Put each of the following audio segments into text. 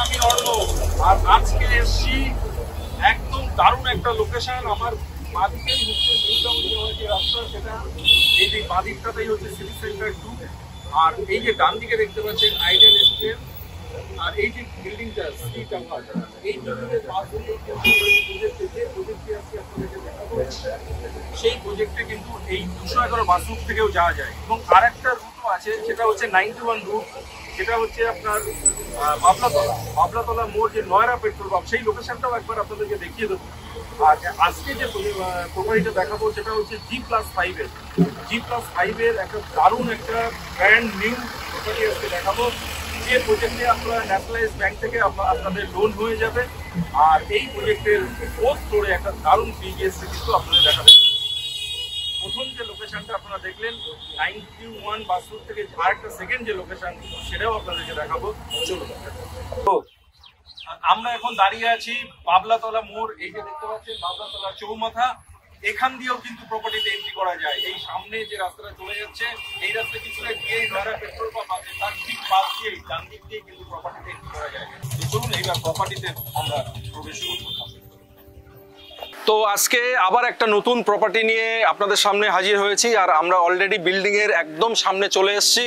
আমি অর্ণব, আর আজকে এসছি একদম দারুণ একটা লোকেশন। আমার বাদিকেই হচ্ছে নিউ টাউন যাওয়ার যে রাস্তা, সেটা এই যে বাদিকটাতেই হচ্ছে সিটি সেন্টার 2। আর এই যে ডান দিকে দেখতে পাচ্ছেন আইডিয়াল এস্টেট, আর এই যে বিল্ডিংটা সিটি টাওয়ার, এই বিল্ডিংয়ের পাশ দিয়ে সেই প্রজেক্টে কিন্তু এই 211 বাস রুট থেকেও যাওয়া যায়। এবং আর একটা রুটও আছে, সেটা হচ্ছে 91 রুট, সেটা হচ্ছে আপনার বাবলাতলা মোড় যে নয়রা পেট্রোল পাম্প, সেই লোকেশনটাও একবার আপনাদেরকে দেখিয়ে দেবো। আর আজকে যে প্রপার্টিটা দেখাবো সেটা হচ্ছে G+5 এর G+5 এর একটা দারুণ একটা ব্র্যান্ড নিউ প্রপার্টি আজকে দেখাবো, যে প্রজেক্টে আপনারা ন্যাশনালাইজ ব্যাংক থেকে আপনাদের লোন হয়ে যাবে। আর এই প্রজেক্টের 4th ফ্লোরে একটা দারুণ বিএসসি কিন্তু আপনাদের দেখাবে। প্রথম যে লোকেশনটা আপনারা দেখলেন 91 বাস রুট থেকে, আরেকটা সেকেন্ড যে লোকেশন সেটাও আপনাদেরকে দেখাবো। চলুন। আমরা এখন দাঁড়িয়ে আছি বাবলাতলা মোড়। এই যে দেখতে পাচ্ছেন বাবলাতলা চৌমাথা, এখান দিয়েও কিন্তু প্রপার্টিতে এন্ট্রি করা যায়। এই সামনে যে রাস্তাটা চলে যাচ্ছে, এই রাস্তা কিছুটা গিয়ে নয়রা পেট্রোল পাম্প আছে, তার ঠিক পাশ দিয়ে ডান দিক দিয়ে কিন্তু প্রপার্টিতে এন্ট্রি করা যায়। চলুন এইবার প্রপার্টিতে আমরা প্রবেশ করব। তো আজকে আবার একটা নতুন প্রপার্টি নিয়ে আপনাদের সামনে হাজির হয়েছি, আর আমরা অলরেডি বিল্ডিং এর একদম সামনে চলে এসেছি।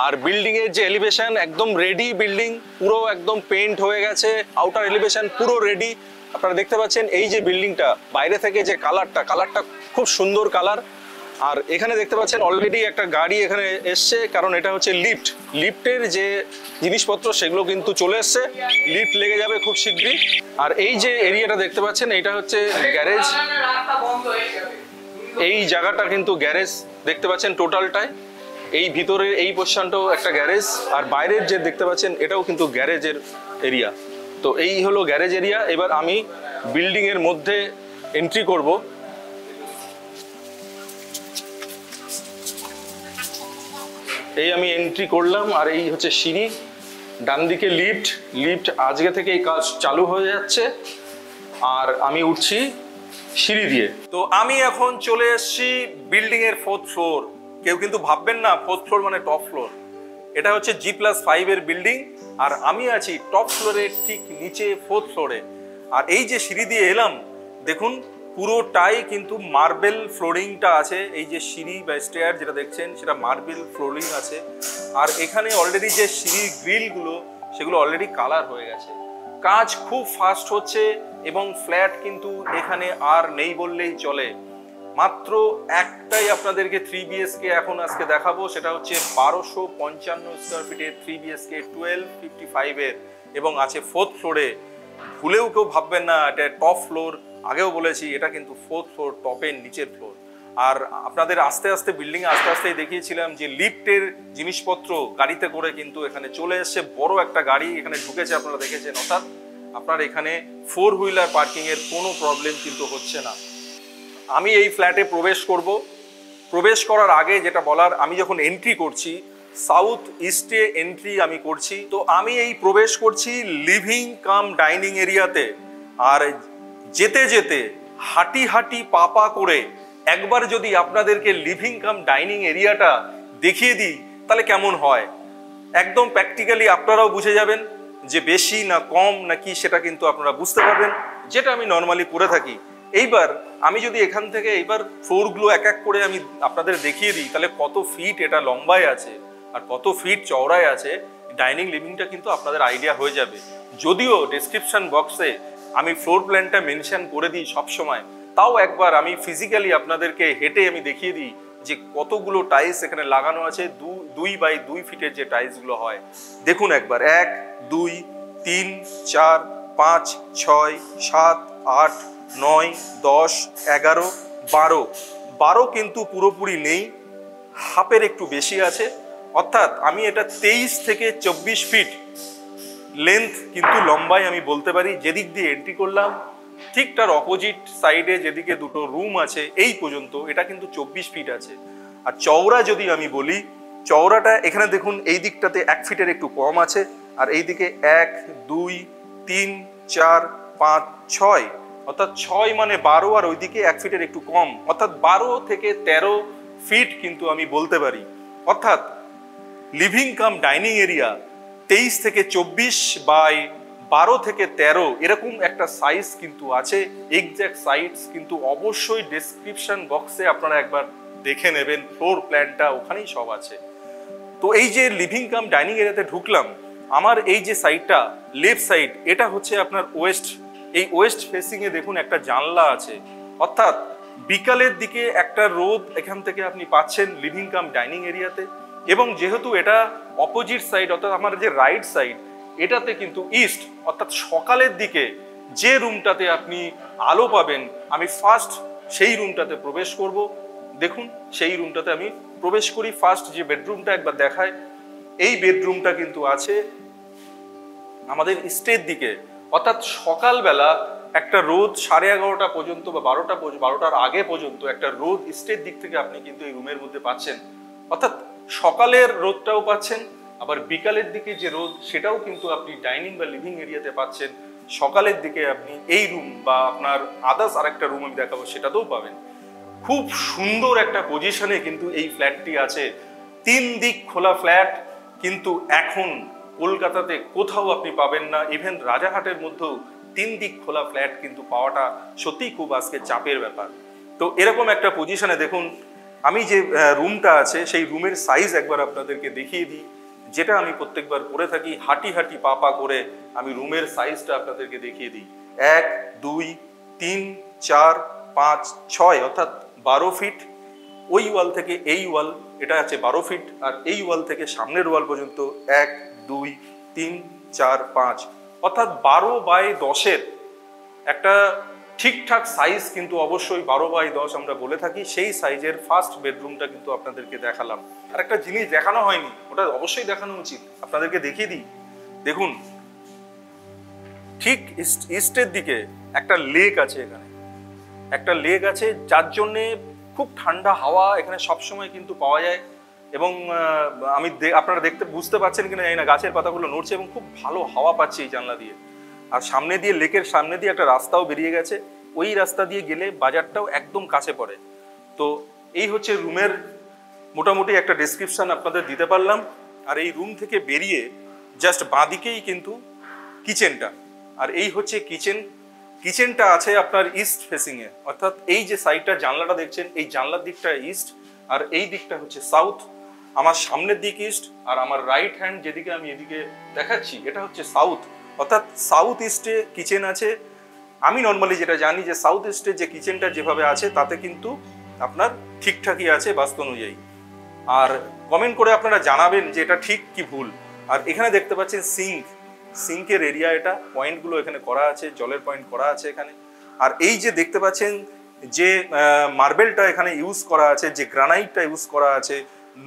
আর বিল্ডিং এর যে এলিভেশন একদম রেডি, বিল্ডিং পুরো একদম পেইন্ট হয়ে গেছে, আউটার এলিভেশন পুরো রেডি। আপনারা দেখতে পাচ্ছেন এই যে বিল্ডিংটা বাইরে থেকে যে কালারটা খুব সুন্দর কালার। আর এখানে দেখতে পাচ্ছেন অলরেডি একটা গাড়ি এখানে এসছে, কারণ এটা হচ্ছে লিফটের যে জিনিসপত্র সেগুলো কিন্তু চলে এসছে, লিফট লেগে যাবে খুব শীঘ্রই। আর এই যে এরিয়াটা দেখতে পাচ্ছেন এটা হচ্ছে গ্যারেজ, এই জায়গাটা কিন্তু গ্যারেজ দেখতে পাচ্ছেন টোটালটাই। এই ভিতরে এই পোর্শনটাও একটা গ্যারেজ, আর বাইরের যে দেখতে পাচ্ছেন এটাও কিন্তু গ্যারেজের এরিয়া। তো এই হলো গ্যারেজ এরিয়া। এবার আমি বিল্ডিং এর মধ্যে এন্ট্রি করব। এই আমি এন্ট্রি করলাম, আর এই হচ্ছে সিঁড়ি, ডান দিকে লিফট আজকে থেকে এই কাজ চালু হয়ে যাচ্ছে। আর আমি উঠছি সিঁড়ি দিয়ে। তো আমি এখন চলে এসেছি বিল্ডিং এর 4th ফ্লোর। কেউ কিন্তু ভাববেন না 4th ফ্লোর মানে টপ ফ্লোর, এটা হচ্ছে G+5 এর বিল্ডিং। আর আমি আছি টপ ফ্লোরের ঠিক নিচে 4th ফ্লোরে। আর এই যে সিঁড়ি দিয়ে এলাম, দেখুন পুরোটাই কিন্তু মার্বেল ফ্লোরিংটা আছে। এই যে সিঁড়ি বা স্টেয়ার যেটা দেখছেন সেটা মার্বেল ফ্লোরিং আছে। আর এখানে অলরেডি যে সিঁড়ির গ্রিলগুলো সেগুলো অলরেডি কালার হয়ে গেছে। কাজ খুব ফাস্ট হচ্ছে এবং ফ্ল্যাট কিন্তু এখানে আর নেই বললেই চলে। মাত্র একটাই আপনাদেরকে 3 BHK এখন আজকে দেখাবো, সেটা হচ্ছে 1255 স্কোয়ার ফিটের 3 BHK 1255 এর, এবং আছে 4th ফ্লোরে। ভুলেও কেউ ভাববেন না এটা টপ ফ্লোর, আগেও বলেছি এটা কিন্তু 4th ফ্লোর, টপের নিচের ফ্লোর। আর আপনাদের আস্তে আস্তে বিল্ডিংয়ে আস্তেই দেখিয়েছিলাম যে লিফটের জিনিসপত্র গাড়িতে করে কিন্তু এখানে চলে এসছে। বড় একটা গাড়ি এখানে ঢুকেছে, আপনারা দেখেছেন। অর্থাৎ আপনার এখানে 4 হুইলার পার্কিং এর কোনো প্রবলেম কিন্তু হচ্ছে না। আমি এই ফ্ল্যাটে প্রবেশ করব। প্রবেশ করার আগে যেটা বলার, আমি যখন এন্ট্রি করছি সাউথ ইস্টে এন্ট্রি আমি করছি। তো আমি এই প্রবেশ করছি লিভিং কাম ডাইনিং এরিয়াতে। আর যেতে যেতে হাঁটি পা করে একবার যদি আপনাদেরকে লিভিং কাম ডাইনিং এরিয়াটা দেখিয়ে দিই তাহলে কেমন হয়। একদম প্র্যাকটিক্যালি আপনারাও বুঝে যাবেন যে বেশি না কম না কি, সেটা কিন্তু আপনারা বুঝতে পারবেন, যেটা আমি নর্মালি করে থাকি। এইবার আমি যদি এখান থেকে এইবার ফ্লোরগুলো এক এক করে আমি আপনাদের দেখিয়ে দিই, তাহলে কত ফিট এটা লম্বায় আছে আর কত ফিট চওড়ায় আছে, ডাইনিং লিভিংটা কিন্তু আপনাদের আইডিয়া হয়ে যাবে। যদিও ডেসক্রিপশন বক্সে আমি ফ্লোর প্ল্যানটা মেনশন করে দিই সবসময়, তাও একবার আমি ফিজিক্যালি আপনাদেরকে হেঁটে আমি দেখিয়ে দিই যে কতগুলো টাইলস এখানে লাগানো আছে। 2 বাই 2 ফিটের যে টাইলসগুলো হয় দেখুন একবার, 1 2 3 4 5 6 7 8 9 10 11 12 কিন্তু পুরোপুরি নেই, হাফের একটু বেশি আছে। অর্থাৎ আমি এটা 23 থেকে 24 ফিট লেন্থ কিন্তু লম্বায় আমি বলতে পারি। যেদিক দিয়ে এন্ট্রি করলাম ঠিক তার অপোজিট সাইডে যেদিকে দুটো রুম আছে এই পর্যন্ত এটা কিন্তু 24 ফিট আছে। আর চওড়া যদি আমি বলি, চওড়াটা এখানে দেখুন এই দিকটাতে 1 ফিটের একটু কম আছে, আর এই দিকে 1 2 3 4 5 6, অর্থাৎ 6 মানে 12, আর ওইদিকে 1 ফিটের একটু কম, অর্থাৎ 12 থেকে 13 ফিট কিন্তু আমি বলতে পারি। অর্থাৎ লিভিং কাম ডাইনিং এরিয়া 23 থেকে 24 বাই 12 থেকে 13 এরকম একটা সাইজ কিন্তু আছে। এক্স্যাক্ট সাইজ কিন্তু অবশ্যই ডেসক্রিপশন বক্সে আপনারা একবার দেখে নেবেন, ফ্লোর প্ল্যানটা ওখানেই সব আছে। তো এই যে লিভিং কাম ডাইনিং এরিয়াতে ঢুকলাম, আমার এই যে সাইডটা লেফট সাইড, এটা হচ্ছে আপনার ওয়েস্ট। এই ওয়েস্ট ফেসিং এ দেখুন একটা জানলা আছে, অর্থাৎ বিকালের দিকে একটা রোদ এখান থেকে আপনি পাচ্ছেন লিভিং কাম ডাইনিং এরিয়াতে। এবং যেহেতু এটা অপোজিট সাইড, অর্থাৎ আমার যে রাইট সাইড, এটাতে কিন্তু ইস্ট, অর্থাৎ সকালের দিকে যে রুমটাতে আপনি আলো পাবেন, আমি ফার্স্ট সেই রুমটাতে প্রবেশ করব। দেখুন সেই রুমটাতে আমি প্রবেশ করি। ফার্স্ট যে বেডরুমটা একবার দেখায়, এই বেডরুমটা কিন্তু আছে আমাদের ইস্টের দিকে, অর্থাৎ সকালবেলা একটা রোদ 11:30 পর্যন্ত বা 12টার আগে পর্যন্ত একটা রোদ ইস্টের দিক থেকে আপনি কিন্তু এই রুমের মধ্যে পাচ্ছেন। অর্থাৎ সকালের রোদটাও পাচ্ছেন, আবার বিকালের দিকে যে রোদ সেটাও কিন্তু আপনি ডাইনিং বা লিভিং এরিয়াতে পাচ্ছেন। সকালের দিকে আপনি এই রুম বা আপনার আদার্স আরেকটা রুম আমি দেখাবো সেটাতেও পাবেন। খুব সুন্দর একটা পজিশনে কিন্তু এই ফ্ল্যাটটি আছে। 3 দিক খোলা ফ্ল্যাট, কিন্তু এখন কলকাতাতে কোথাও আপনি পাবেন না। ইভেন রাজারহাটের মধ্যেও 3 দিক খোলা ফ্ল্যাট কিন্তু পাওয়াটা সত্যিই খুব আজকে চাপের ব্যাপার। তো এরকম একটা পজিশনে দেখুন, আমি যে রুমটা আছে সেই রুমের সাইজ একবার আপনাদেরকে দেখিয়ে দিই, যেটা আমি প্রত্যেকবার করে থাকি। হাঁটি হাঁটি পা পা করে আমি রুমের সাইজটা আপনাদেরকে দেখিয়ে দিই। 1, 2, 3, 4, 5, 6, অর্থাৎ 12 ফিট। ওই ওয়াল থেকে এই ওয়াল, এটা আছে 12 ফিট। আর এই ওয়াল থেকে সামনের ওয়াল পর্যন্ত 1, 2, 3, 4, 5, অর্থাৎ 12/10 একটা ঠিকঠাক সাইজ কিন্তু অবশ্যই 12/10 আমরা বলে থাকি। সেই সাইজের ফার্স্ট বেডরুমটা কিন্তু আপনাদেরকে দেখালাম। আর একটা জিনিস দেখানো হয়নি, ওটা অবশ্যই দেখানো উচিত, আপনাদেরকে দেখিয়ে দিই। দেখুন ঠিক ইস্টের দিকে একটা লেক আছে, এখানে একটা লেক আছে, যার জন্যে খুব ঠান্ডা হাওয়া এখানে সবসময় কিন্তু পাওয়া যায়। এবং আমি আপনারা বুঝতে পারছেন কিনা জানি না, গাছের পাতাগুলো নড়ছে এবং খুব ভালো হাওয়া পাচ্ছি এই জানলা দিয়ে। আর সামনে দিয়ে, লেকের সামনে দিয়ে একটা রাস্তাও বেরিয়ে গেছে, ওই রাস্তা দিয়ে গেলে বাজারটাও একদম কাছে পড়ে। তো এই হচ্ছে রুমের মোটামুটি একটা ডেসক্রিপশন আপনাদের দিতে পারলাম। আর এই রুম থেকে বেরিয়ে জাস্ট বাঁদিকেই কিন্তু কিচেনটা, আর এই হচ্ছে কিচেনটা আছে আপনার ইস্ট ফেসিং এ, অর্থাৎ এই যে সাইডটা জানলাটা দেখছেন, এই জানলার দিকটা ইস্ট আর এই দিকটা হচ্ছে সাউথ। আমার সামনের দিক ইস্ট আর আমার রাইট হ্যান্ড যেদিকে আমি এদিকে দেখাচ্ছি এটা হচ্ছে সাউথ, অর্থাৎ সাউথ ইস্টে কিচেন আছে। আমি নর্মালি যেটা জানি যে সাউথ ইস্টে যে কিচেনটা যেভাবে আছে তাতে কিন্তু আপনার ঠিকঠাকই আছে বাস্তু অনুযায়ী। আর কমেন্ট করে আপনারা জানাবেন যে এটা ঠিক কি ভুল। আর এখানে দেখতে পাচ্ছেন সিঙ্কের এরিয়া, এটা পয়েন্টগুলো এখানে করা আছে, জলের পয়েন্ট করা আছে এখানে। আর এই যে দেখতে পাচ্ছেন যে মার্বেলটা এখানে ইউজ করা আছে, যে গ্রানাইটটা ইউজ করা আছে,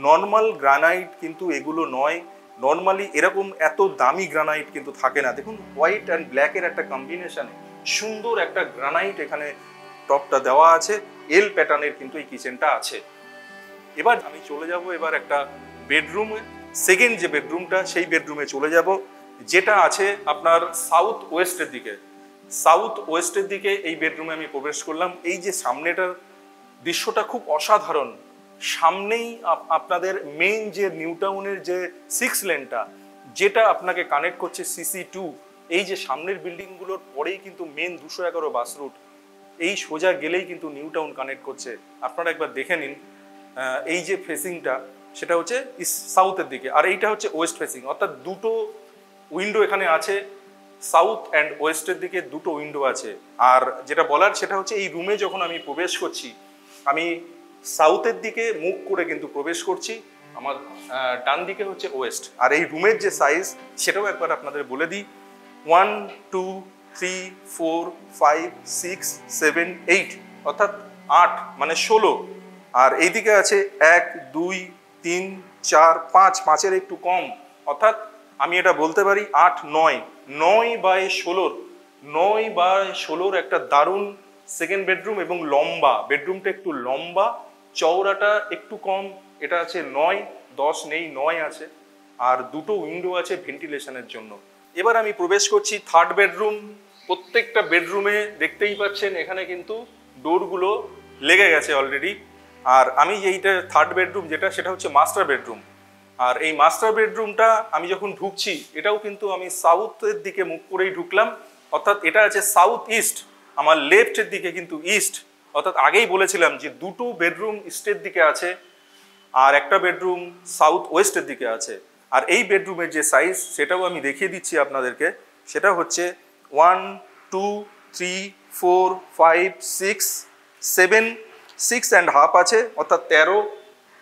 নর্মাল গ্রানাইট কিন্তু এগুলো নয়। নর্মালি এরকম এত দামি গ্রানাইট কিন্তু থাকে না। দেখুন হোয়াইট অ্যান্ড ব্ল্যাকের একটা কম্বিনেশনে সুন্দর একটা গ্রানাইট এখানে টপটা দেওয়া আছে। এল প্যাটার্নের কিন্তু এই কিচেনটা আছে। এবার আমি চলে যাব এবার একটা বেডরুমে, সেকেন্ড যে বেডরুমটা সেই বেডরুমে চলে যাব, যেটা আছে আপনার সাউথ ওয়েস্টের দিকে এই বেডরুমে আমি প্রবেশ করলাম। এই যে সামনেটার দৃশ্যটা খুব অসাধারণ। সামনেই আপনাদের মেইন যে নিউ টাউনের যে 6 লেনটা, যেটা আপনাকে কানেক্ট করছে CC2, এই যে সামনের বিল্ডিংগুলোর পরেই কিন্তু মেন 211 বাস রুট, এই সোজা গেলেই কিন্তু নিউ টাউন কানেক্ট করছে। আপনারা একবার দেখে নিন, এই যে ফেসিংটা সেটা হচ্ছে সাউথের দিকে, আর এইটা হচ্ছে ওয়েস্ট ফেসিং, অর্থাৎ দুটো উইন্ডো এখানে আছে। সাউথ অ্যান্ড ওয়েস্টের দিকে দুটো উইন্ডো আছে। আর যেটা বলার সেটা হচ্ছে এই রুমে যখন আমি প্রবেশ করছি, আমি সাউথের দিকে মুখ করে কিন্তু প্রবেশ করছি, আমার ডান দিকে হচ্ছে ওয়েস্ট। আর এই রুমের যে সাইজ সেটাও একবার আপনাদের বলে দিই, 1, 2, 3, 4, 5, 6, 7, 8, অর্থাৎ 8 মানে 16। আর এইদিকে আছে 1, 2, 3, 4, 5, 5-এর একটু কম, অর্থাৎ আমি এটা বলতে পারি 8, 9, 9/16, 9/16 একটা দারুণ সেকেন্ড বেডরুম। এবং লম্বা, বেডরুমটা একটু লম্বা, চওড়াটা একটু কম, এটা আছে 9, 10 নেই, 9 আছে। আর দুটো উইন্ডো আছে ভেন্টিলেশনের জন্য। এবার আমি প্রবেশ করছি থার্ড বেডরুম। প্রত্যেকটা বেডরুমে দেখতেই পাচ্ছেন এখানে কিন্তু ডোরগুলো লেগে গেছে অলরেডি। আর আমি এইটা থার্ড বেডরুম যেটা, সেটা হচ্ছে মাস্টার বেডরুম। আর এই মাস্টার বেডরুমটা আমি যখন ঢুকছি, এটাও কিন্তু আমি সাউথের দিকে মুখ করেই ঢুকলাম, অর্থাৎ এটা আছে সাউথ ইস্ট, আমার লেফটের দিকে কিন্তু ইস্ট, অর্থাৎ আগেই বলেছিলাম যে দুটো বেডরুম ইস্টের দিকে আছে আর একটা বেডরুম সাউথ ওয়েস্টের দিকে আছে। আর এই বেডরুমের যে সাইজ সেটাও আমি দেখিয়ে দিচ্ছি আপনাদেরকে, সেটা হচ্ছে 1 2 3 4 5 6 7 6.5 আছে, অর্থাৎ 13।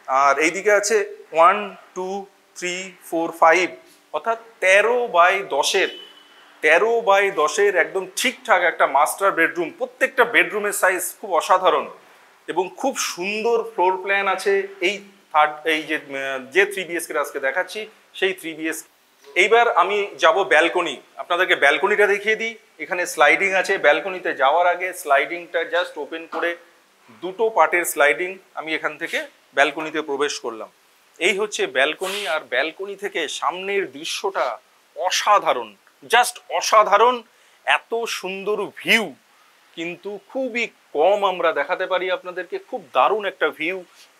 আর এইদিকে আছে 1 2 3 4 5, অর্থাৎ 13/10 একদম ঠিকঠাক একটা মাস্টার বেডরুম। প্রত্যেকটা বেডরুমের সাইজ খুব অসাধারণ এবং খুব সুন্দর ফ্লোর প্ল্যান আছে। এই যে 3 BHK আজকে দেখাচ্ছি সেই 3 BHK। এইবার আমি যাব ব্যালকনি, আপনাদেরকে ব্যালকনিটা দেখিয়ে দিই। এখানে স্লাইডিং আছে, ব্যালকনিতে যাওয়ার আগে স্লাইডিংটা জাস্ট ওপেন করে দুটো পার্টের স্লাইডিং আমি এখান থেকে ব্যালকনিতে প্রবেশ করলাম। এই হচ্ছে ব্যালকনি, আর ব্যালকনি থেকে সামনের দৃশ্যটা অসাধারণ, জাস্ট অসাধারণ। এত সুন্দর ভিউ কিন্তু খুবই কম আমরা দেখাতে পারি আপনাদেরকে, খুব দারুণ একটা ভিউ।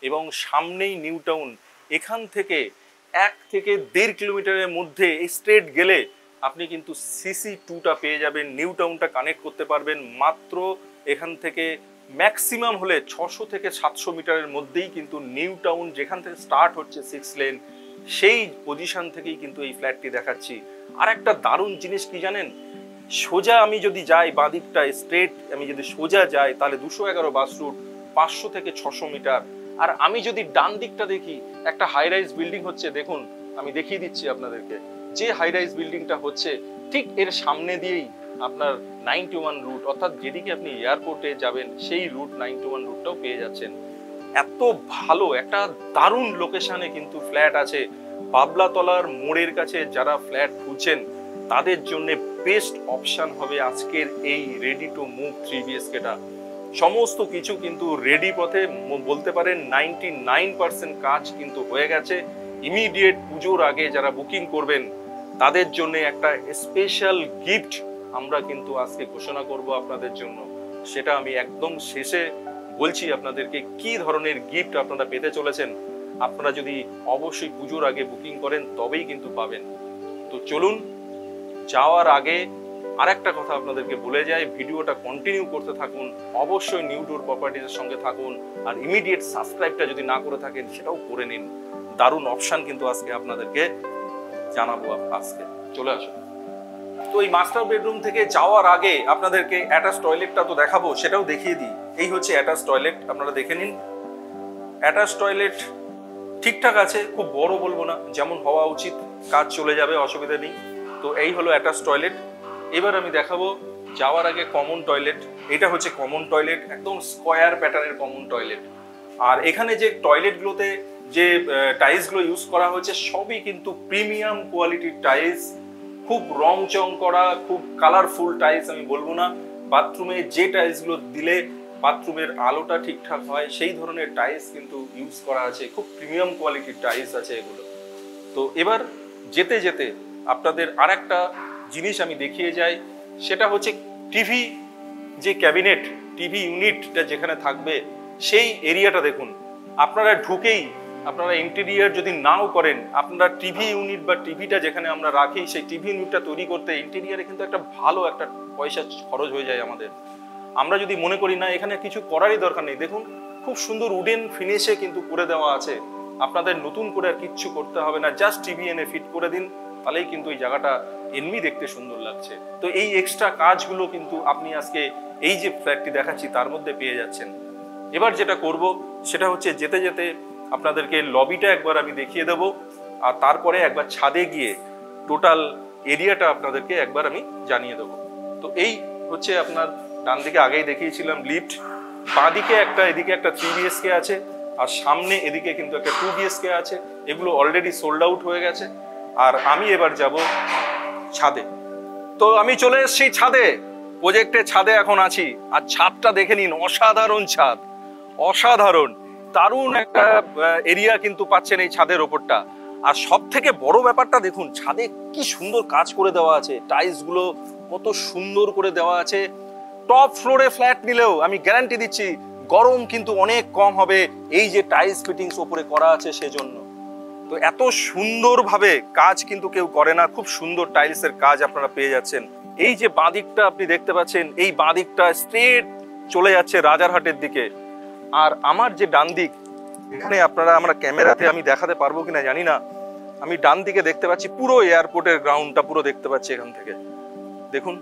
এবং সামনেই নিউ টাউন, এখান থেকে 1 থেকে 1.5 কিলোমিটারের মধ্যে স্ট্রেট গেলে আপনি কিন্তু CC2টা পেয়ে যাবেন, নিউ টাউনটা কানেক্ট করতে পারবেন। মাত্র এখান থেকে ম্যাক্সিমাম হলে 600 থেকে 700 মিটারের মধ্যেই কিন্তু নিউ টাউন, যেখান থেকে স্টার্ট হচ্ছে 6 লেন, সেই পজিশন থেকেই কিন্তু এই ফ্ল্যাটটি দেখাচ্ছি। আর একটা দারুণ জিনিস কি জানেন, সোজা আমি যদি যাই বাঁদিকটা স্ট্রেট, আমি যদি সোজা যাই তাহলে 211 বাস রুট, 500 থেকে 600 মিটার। আর আমি যদি ডান দিকটা দেখি, একটা হাই রাইজ বিল্ডিং হচ্ছে, দেখুন আমি দেখিয়ে দিচ্ছি আপনাদেরকে। যে হাই রাইজ বিল্ডিংটা হচ্ছে ঠিক এর সামনে দিয়েই আপনার 91 রুট, অর্থাৎ যেদিকে আপনি এয়ারপোর্টে যাবেন সেই রুট 91 রুটটাও পেয়ে যাচ্ছেন। এত ভালো একটা দারুণ লোকেশনে কিন্তু ফ্ল্যাট আছে। বাবলাতলার মোড়ের কাছে যারা ফ্ল্যাট খুঁজছেন তাদের জন্য বেস্ট অপশন হবে আজকের এই রেডি টু মুভ 3 BHKটা। সমস্ত কিছু কিন্তু রেডি পথে, বলতে পারেন 99% কাজ কিন্তু হয়ে গেছে। ইমিডিয়েট পুজোর আগে যারা বুকিং করবেন তাদের জন্য একটা স্পেশাল গিফট আমরা কিন্তু আজকে ঘোষণা করব আপনাদের জন্য। সেটা আমি একদম শেষে বলছি আপনাদেরকে কি ধরনের গিফট আপনারা পেতে চলেছেন। আপনারা যদি অবশ্যই পুজোর আগে বুকিং করেন তবেই কিন্তু পাবেন। তো চলুন, যাওয়ার আগে আরেকটা কথা আপনাদেরকে বলে যাই, ভিডিওটা কন্টিনিউ করতে থাকুন, অবশ্যই নিউ ডোর প্রপার্টিজের সঙ্গে থাকুন। আর ইমিডিয়েট সাবস্ক্রাইবটা যদি না করে থাকেন সেটাও করে নিন। দারুণ অপশন কিন্তু আজকে আপনাদেরকে জানাবো। আজকে চলে আসুন। তো এই মাস্টার বেডরুম থেকে যাওয়ার আগে আপনাদেরকে অ্যাটাচ টয়লেটটা তো দেখাবো, সেটাও দেখিয়ে দিই। এই হচ্ছে অ্যাটাচ টয়লেট, আপনারা দেখে নিন। অ্যাটাচ টয়লেট ঠিকঠাক আছে, খুব বড় বলবো না, যেমন হওয়া উচিত, কাজ চলে যাবে, অসুবিধা নেই। তো এই হলো অ্যাটাচ টয়লেট। এবার আমি দেখাবো যাওয়ার আগে কমন টয়লেট। এটা হচ্ছে কমন টয়লেট, একদম স্কোয়ার প্যাটার্নের কমন টয়লেট। আর এখানে যে টয়লেটগুলোতে যে টাইলসগুলো ইউজ করা হয়েছে সবই কিন্তু প্রিমিয়াম কোয়ালিটির টাইলস, খুব রং চং করা, খুব কালারফুল টাইলস আমি বলবো না। বাথরুমে যে টাইলসগুলো দিলে বাথরুমের আলোটা ঠিকঠাক হয় সেই ধরনের টাইলস কিন্তু ইউজ করা আছে, খুব প্রিমিয়াম কোয়ালিটির টাইলস আছে এগুলো। তো এবার যেতে যেতে আপনাদের আরেকটা জিনিস আমি দেখিয়ে যাই, সেটা হচ্ছে টিভি যে ক্যাবিনেট, টিভি ইউনিটটা যেখানে থাকবে সেই এরিয়াটা দেখুন। আপনারা ঢুকেই আপনারা ইন্টেরিয়ার যদি নাও করেন, আপনারা টিভি ইউনিট বা টিভিটা যেখানে আমরা রাখি সেই টিভি ইউনিটটা তৈরি করতে ইন্টেরিয়ারে কিন্তু একটা ভালো একটা পয়সা খরচ হয়ে যায় আমাদের। আমরা যদি মনে করি না এখানে কিছু করারই দরকার নেই, দেখুন খুব সুন্দর উডেন ফিনিশে কিন্তু করে দেওয়া আছে। আপনাদের নতুন করে আর কিচ্ছু করতে হবে না, জাস্ট টিভি এনে ফিট করে দিন, তাহলেই কিন্তু এই জায়গাটা এমনি দেখতে সুন্দর লাগছে। তো এই এক্সট্রা কাজগুলো কিন্তু আপনি আজকে এই যে ফ্ল্যাটটি দেখাচ্ছি তার মধ্যে পেয়ে যাচ্ছেন। এবার যেটা করব সেটা হচ্ছে যেতে যেতে আপনাদেরকে লবিটা একবার আমি দেখিয়ে দেব, আর তারপরে একবার ছাদে গিয়ে টোটাল এরিয়াটা আপনাদেরকে একবার আমি জানিয়ে দেবো। তো এই হচ্ছে আপনার ডান দিকে আগেই দেখিয়েছিলাম লিফট, বাঁ দিকে একটা, এদিকে একটা 3 BHK আছে, আর সামনে এদিকে কিন্তু একটা 2 BHK আছে। এগুলো অলরেডি সোল্ড আউট হয়ে গেছে। আর আমি এবার যাব ছাদে। তো আমি চলে এসেছি ছাদে, প্রজেক্টের ছাদে এখন আছি। আর ছাদটা দেখে নিন, অসাধারণ ছাদ, অসাধারণ দারুণ একটা এরিয়া কিন্তু পাচ্ছেন এই ছাদের ওপরটা। আর সব থেকে বড় ব্যাপারটা দেখুন, ছাদে কি সুন্দর কাজ করে দেওয়া আছে, টাইলস গুলো কত সুন্দর করে দেওয়া আছে। টপ ফ্লোরে ফ্ল্যাট নিলেও আমি গ্যারান্টি দিচ্ছি গরম কিন্তু অনেক কম হবে, এই যে টাইলস ফিটিংস ওপরে করা আছে সেজন্য। তো এত সুন্দরভাবে কাজ কিন্তু কেউ করে না, খুব সুন্দর টাইলসের কাজ আপনারা পেয়ে যাচ্ছেন। এই যে বাঁদিকটা আপনি দেখতে পাচ্ছেন, এই বাঁদিকটা স্ট্রেট চলে যাচ্ছে রাজারহাটের দিকে। আর আমার যে ডান দিক, এখানে আমরা ক্যামেরাতে আমি দেখাতে পারবো কিনা জানি না, আমি ডান দিকে দেখতে পাচ্ছি পুরো এয়ারপোর্টের গ্রাউন্ডটা পুরো দেখতে পাচ্ছি এখান থেকে। দেখুন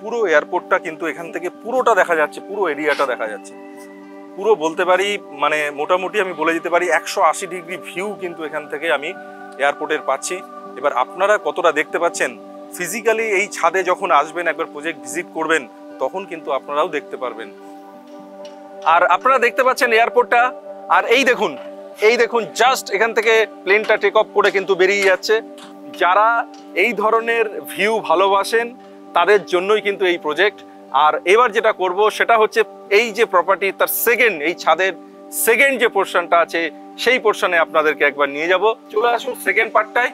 পুরো এয়ারপোর্টটা কিন্তু এখান থেকে পুরোটা দেখা যাচ্ছে, পুরো এরিয়াটা দেখা যাচ্ছে। পুরো বলতে পারি মানে মোটামুটি আমি বলে দিতে পারি 180 ডিগ্রি ভিউ কিন্তু এখান থেকে আমি এয়ারপোর্টের পাচ্ছি। এবার আপনারা কতটা দেখতে পাচ্ছেন ফিজিক্যালি এই ছাদে যখন আসবেন, একবার প্রজেক্ট ভিজিট করবেন, তখন কিন্তু আপনারাও দেখতে পারবেন। আর আপনারা দেখতে পাচ্ছেন এয়ারপোর্টটা, আর এই দেখুন জাস্ট এখান থেকে প্লেনটা টেক অফ করে কিন্তু বেরিয়ে যাচ্ছে। যারা এই ধরনের ভিউ ভালোবাসেন তাদের জন্যই কিন্তু এই প্রজেক্ট। আর এবার যেটা করব সেটা হচ্ছে এই যে প্রপার্টি তার সেকেন্ড, এই ছাদের সেকেন্ড যে পোর্শনটা আছে সেই পোর্শনে আপনাদেরকে একবার নিয়ে যাব। চলে আসুন সেকেন্ড পার্টটায়।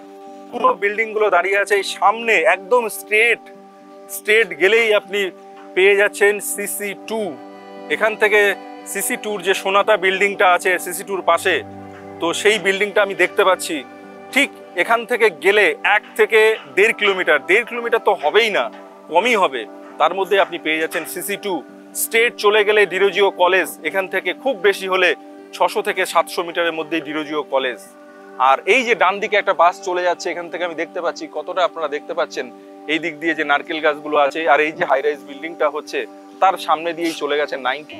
পুরো বিল্ডিং গুলো দাঁড়িয়ে আছে এই সামনে, একদম স্ট্রেট গেলেই আপনি পেয়ে যাচ্ছেন CC2। এখান থেকে CC2-র যে সোনাতা বিল্ডিংটা আছে CC2-র পাশে, তো সেই বিল্ডিংটা আমি দেখতে পাচ্ছি। ঠিক এখান থেকে গেলে 1 থেকে 1.5 কিলোমিটার, 1.5 কিলোমিটার তো হবেই না, কমই হবে, তার মধ্যে আপনি পেয়ে যাচ্ছেন CC2। স্ট্রেট চলে গেলে ডিরোজিও কলেজ, এখান থেকে খুব বেশি হলে 600 থেকে 700 মিটারের মধ্যেই ডিরোজিও কলেজ। আর এই যে ডান দিকে একটা বাস চলে যাচ্ছে, এখান থেকে আমি দেখতে পাচ্ছি, কতটা আপনারা দেখতে পাচ্ছেন এই দিক দিয়ে যে নারকেল গাছগুলো আছে, আর এই যে হাই রাইজ বিল্ডিংটা হচ্ছে তার সামনে দিয়েই চলে গেছে 90,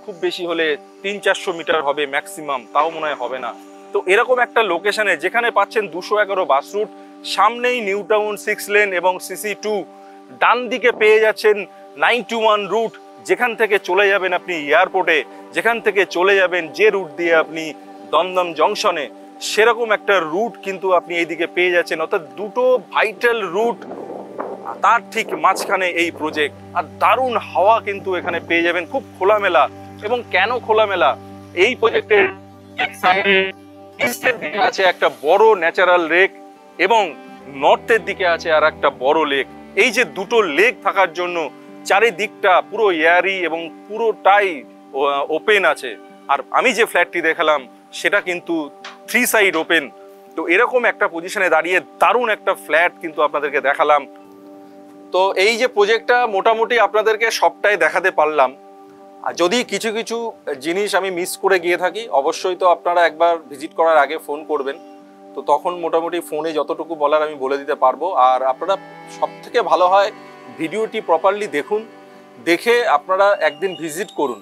খুব বেশি হলে 300-400 মিটার হবে ম্যাক্সিমাম, তাও মনে হয় হবে না। তো এরকম একটা লোকেশনে যেখানে পাচ্ছেন 211 বাস রুট, সামনেই নিউ টাউন 6 লেন এবং CC2, ডান দিকে পেয়ে যাচ্ছেন 91 রুট, যেখান থেকে চলে যাবেন আপনি এয়ারপোর্টে, যেখান থেকে চলে যাবেন যে রুট দিয়ে আপনি দমদম জংশনে, সেরকম একটা রুট কিন্তু আপনি এইদিকে পেয়ে যাচ্ছেন। অর্থাৎ দুটো ভাইটাল রুট, তার ঠিক মাঝখানে এই প্রজেক্ট। আর দারুণ হাওয়া কিন্তু এখানে পেয়ে যাবেন, খুব খোলামেলা। এবং কেন খোলামেলা, এই প্রজেক্টের ইস্টের দিকে আছে একটা বড় ন্যাচারাল লেক এবং নর্থের দিকে আছে আর একটা বড় লেক। এই যে দুটো লেক থাকার জন্য চারিদিকটা পুরো এয়ারি এবং পুরোটাই ওপেন আছে। আর আমি যে ফ্ল্যাটটি দেখালাম সেটা কিন্তু 3 সাইড ওপেন। তো এরকম একটা পজিশনে দাঁড়িয়ে দারুণ একটা ফ্ল্যাট কিন্তু আপনাদেরকে দেখালাম। তো এই যে প্রজেক্টটা মোটামুটি আপনাদেরকে সবটাই দেখাতে পারলাম। আর যদি কিছু কিছু জিনিস আমি মিস করে গিয়ে থাকি, অবশ্যই তো আপনারা একবার ভিজিট করার আগে ফোন করবেন, তো তখন মোটামুটি ফোনে যতটুকু বলার আমি বলে দিতে পারবো। আর আপনারা সব থেকে ভালো হয় ভিডিওটি প্রপারলি দেখুন, দেখে আপনারা একদিন ভিজিট করুন।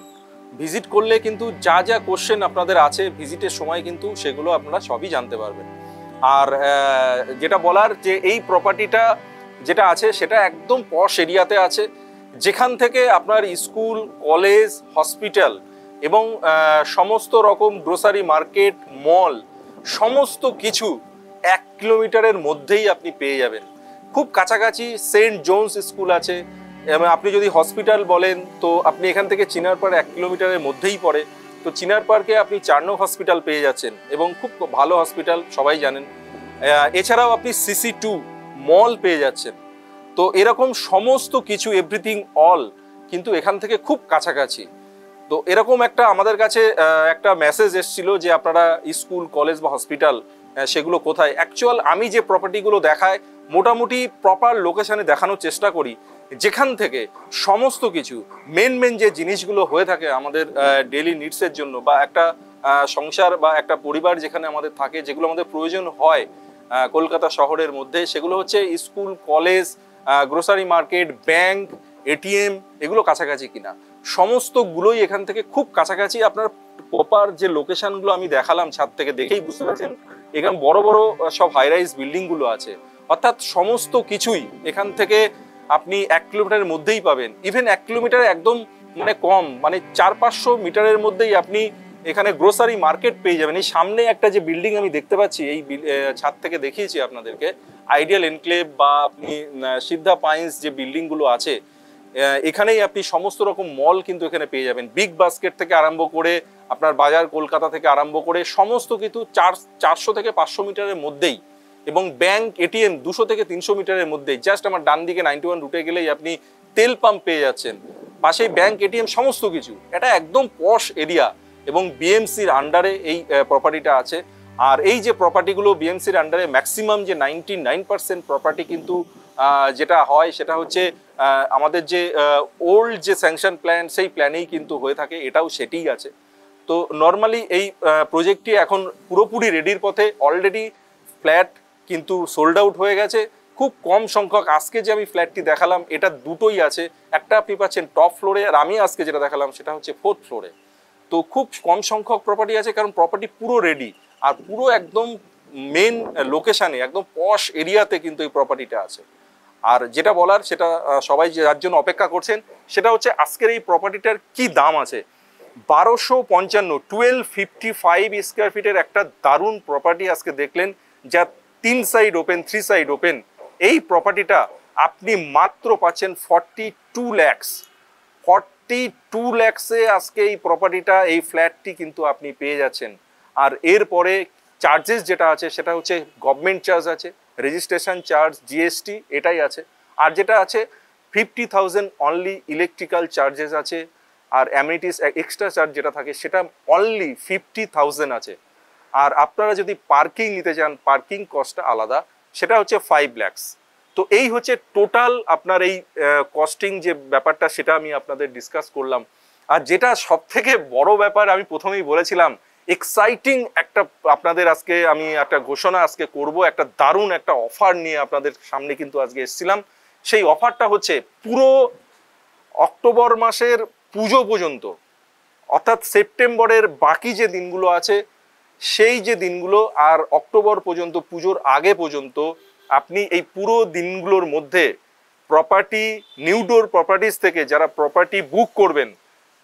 ভিজিট করলে কিন্তু যা যা কোশ্চেন আপনাদের আছে ভিজিটের সময় কিন্তু সেগুলো আপনারা সবই জানতে পারবেন। আর যেটা বলার যে এই প্রপার্টিটা যেটা আছে সেটা একদম পশ এরিয়াতে আছে, যেখান থেকে আপনার স্কুল, কলেজ, হসপিটাল এবং সমস্ত রকম গ্রোসারি মার্কেট, মল, সমস্ত কিছু 1 কিলোমিটারের মধ্যেই আপনি পেয়ে যাবেন। খুব কাছাকাছি সেন্ট জোনস স্কুল আছে, এবং আপনি যদি হসপিটাল বলেন তো আপনি এখান থেকে চিনার পার্ক 1 কিলোমিটারের মধ্যেই পড়ে। তো চিনার পার্কে আপনি 4 নং হসপিটাল পেয়ে যাচ্ছেন এবং খুব ভালো হসপিটাল, সবাই জানেন। এছাড়াও আপনি CC2 মল পেয়ে যাচ্ছেন। তো এরকম সমস্ত কিছু এভরিথিং অল কিন্তু এখান থেকে খুব কাছাকাছি। তো এরকম একটা আমাদের কাছে একটা মেসেজ এসেছিল যে আপনারা স্কুল, কলেজ বা হসপিটাল সেগুলো কোথায়। অ্যাকচুয়াল আমি যে প্রপার্টিগুলো দেখাই মোটামুটি প্রপার লোকেশনে দেখানোর চেষ্টা করি, যেখান থেকে সমস্ত কিছু মেন যে জিনিসগুলো হয়ে থাকে আমাদের ডেইলি নিডসের জন্য, বা একটা সংসার বা একটা পরিবার যেখানে আমাদের থাকে, যেগুলো আমাদের প্রয়োজন হয় কলকাতা শহরের মধ্যে, সেগুলো হচ্ছে school, college, grocery market, bank, ATM, এগুলো কাছাকাছি কিনা। সমস্তগুলোই এখান থেকে খুব কাছাকাছি। আপনার প্রপার যে লোকেশনগুলো আমি দেখালাম ছাদ থেকে দেখেই বুঝতে পারছেন, এখানে বড় বড় সব হাই রাইজ বিল্ডিংগুলো আছে। অর্থাৎ সমস্ত কিছুই এখান থেকে আপনি 1 কিলোমিটারের মধ্যেই পাবেন। ইভেন 1 কিলোমিটার একদম মানে কম, মানে 400-500 মিটারের মধ্যেই আপনি এখানে গ্রোসারি মার্কেট পেয়ে যাবেন। এই সামনে একটা যে বিল্ডিং আমি দেখতে পাচ্ছি, এই ছাদ থেকে দেখিয়েছি আপনাদেরকে, আইডিয়াল এনক্লেভ বা আপনি সিদ্ধা পাইন্স যে বিল্ডিংগুলো আছে, এখানেই আপনি সমস্ত রকম মল কিন্তু এখানে পেয়ে যাবেন। বিগ বাস্কেট থেকে আরম্ভ করে আপনার বাজার কলকাতা থেকে আরম্ভ করে সমস্ত কিছু 400 থেকে 500 মিটারের মধ্যেই, এবং ব্যাংক, ATM 200 থেকে 300 মিটারের মধ্যেই। জাস্ট আমার ডান দিকে 91 রুটে গেলেই আপনি তেল পাম্প পেয়ে যাচ্ছেন, পাশেই ব্যাংক, ATM সমস্ত কিছু। এটা একদম পশ এরিয়া এবং BMCর আন্ডারে এই প্রপার্টিটা আছে। আর এই যে প্রপার্টিগুলো বিএমসির আন্ডারে ম্যাক্সিমাম যে 99% প্রপার্টি কিন্তু যেটা হয় সেটা হচ্ছে আমাদের যে ওল্ড যে স্যাংশন প্ল্যান সেই প্ল্যানেই কিন্তু হয়ে থাকে, এটাও সেটিই আছে। তো নর্মালি এই প্রজেক্টটি এখন পুরোপুরি রেডির পথে, অলরেডি ফ্ল্যাট কিন্তু সোল্ড আউট হয়ে গেছে। খুব কম সংখ্যক, আজকে যে আমি ফ্ল্যাটটি দেখালাম এটা দুটোই আছে, একটা আপনি পাচ্ছেন টপ ফ্লোরে, আর আমি আজকে যেটা দেখালাম সেটা হচ্ছে 4th ফ্লোরে। তো খুব কম সংখ্যক প্রপার্টি আছে, কারণ প্রপার্টি পুরো রেডি আর পুরো একদম মেন লোকেশানে একদম পশ এরিয়াতে কিন্তু এই প্রপার্টিটা আছে। আর যেটা বলার সেটা সবাই যার জন্য অপেক্ষা করছেন সেটা হচ্ছে আজকের এই প্রপার্টিটার কি দাম আছে। 1255 স্কোয়ার ফিটের একটা দারুণ প্রপার্টি আজকে দেখলেন, যা 3 সাইড ওপেন 3 সাইড ওপেন। এই প্রপার্টিটা আপনি মাত্র পাচ্ছেন 42 lakhs। 42 lakhsে আজকে এই প্রপার্টিটা, এই ফ্ল্যাটটি কিন্তু আপনি পেয়ে যাচ্ছেন। আর এরপরে চার্জেস যেটা আছে সেটা হচ্ছে গভর্নমেন্ট চার্জ আছে, রেজিস্ট্রেশন চার্জ, জিএসটি, এটাই আছে। আর যেটা আছে 50,000 অনলি ইলেকট্রিক্যাল চার্জেস আছে, আর অ্যামিনিটিস এক্সট্রা চার্জ যেটা থাকে সেটা অনলি 50,000 আছে। আর আপনারা যদি পার্কিং নিতে চান, পার্কিং কস্টটা আলাদা, সেটা হচ্ছে 5 lakhs। তো এই হচ্ছে টোটাল আপনার এই কস্টিং যে ব্যাপারটা, সেটা আমি আপনাদের ডিসকাস করলাম। আর যেটা সব থেকে বড় ব্যাপার, আমি প্রথমেই বলেছিলাম, এক্সাইটিং একটা আপনাদের আজকে আমি একটা ঘোষণা আজকে করব, একটা দারুণ একটা অফার নিয়ে আপনাদের সামনে কিন্তু আজকে এসেছিলাম। সেই অফারটা হচ্ছে পুরো অক্টোবর মাসের পুজো পর্যন্ত, অর্থাৎ সেপ্টেম্বরের বাকি যে দিনগুলো আছে সেই যে দিনগুলো আর অক্টোবর পর্যন্ত, পুজোর আগে পর্যন্ত আপনি এই পুরো দিনগুলোর মধ্যে প্রপার্টি নিউডোর প্রপার্টিজ থেকে যারা প্রপার্টি বুক করবেন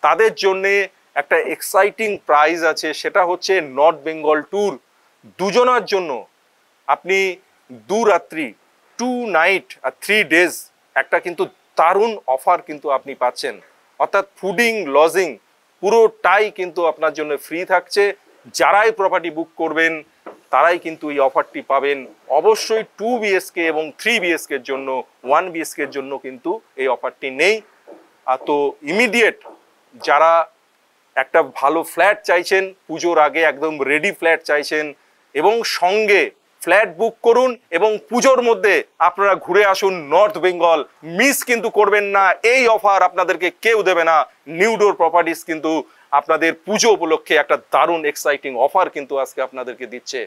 তাদের জন্যে একটা এক্সাইটিং প্রাইজ আছে, সেটা হচ্ছে নর্থ বেঙ্গল ট্যুর। দুজনের জন্য আপনি 2 রাত্রি 2 নাইট আর 3 ডেজ একটা কিন্তু দারুণ অফার কিন্তু আপনি পাচ্ছেন। অর্থাৎ ফুডিং লজিং পুরোটাই কিন্তু আপনার জন্য ফ্রি থাকছে। যারাই প্রপার্টি বুক করবেন তারাই কিন্তু এই অফারটি পাবেন। অবশ্যই 2 বিএসকে এবং 3 বিএসকের জন্য, 1 বিএসকের জন্য কিন্তু এই অফারটি নেই। তো ইমিডিয়েট যারা একটা ভালো ফ্ল্যাট চাইছেন, পুজোর আগে একদম রেডি ফ্ল্যাট চাইছেন, এবং সঙ্গে ফ্ল্যাট বুক করুন এবং পুজোর মধ্যে আপনারা ঘুরে আসুন নর্থ বেঙ্গল। মিস কিন্তু করবেন না, এই অফার আপনাদেরকে কেউ দেবে না। নিউডোর প্রপার্টিজ কিন্তু আপনাদের পুজো উপলক্ষে একটা দারুণ এক্সাইটিং অফার কিন্তু আজকে আপনাদেরকে দিচ্ছে।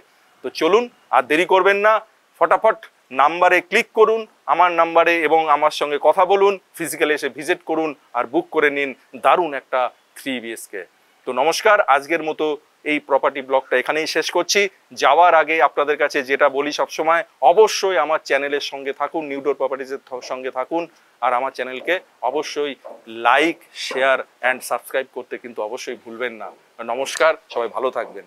তো চলুন আর দেরি করবেন না, ফটাফট নাম্বারে ক্লিক করুন, আমার নাম্বারে, এবং আমার সঙ্গে কথা বলুন, ফিজিক্যালি এসে ভিজিট করুন আর বুক করে নিন দারুণ একটা 3 বিএসকে। তো নমস্কার, আজকের মতো এই প্রপার্টি ব্লগটা এখানেই শেষ করছি। যাওয়ার আগে আপনাদের কাছে যেটা বলি সবসময়, অবশ্যই আমার চ্যানেলের সঙ্গে থাকুন, নিউডোর প্রপার্টিজের সঙ্গে থাকুন, আর আমার চ্যানেলকে অবশ্যই লাইক, শেয়ার অ্যান্ড সাবস্ক্রাইব করতে কিন্তু অবশ্যই ভুলবেন না। নমস্কার, সবাই ভালো থাকবেন।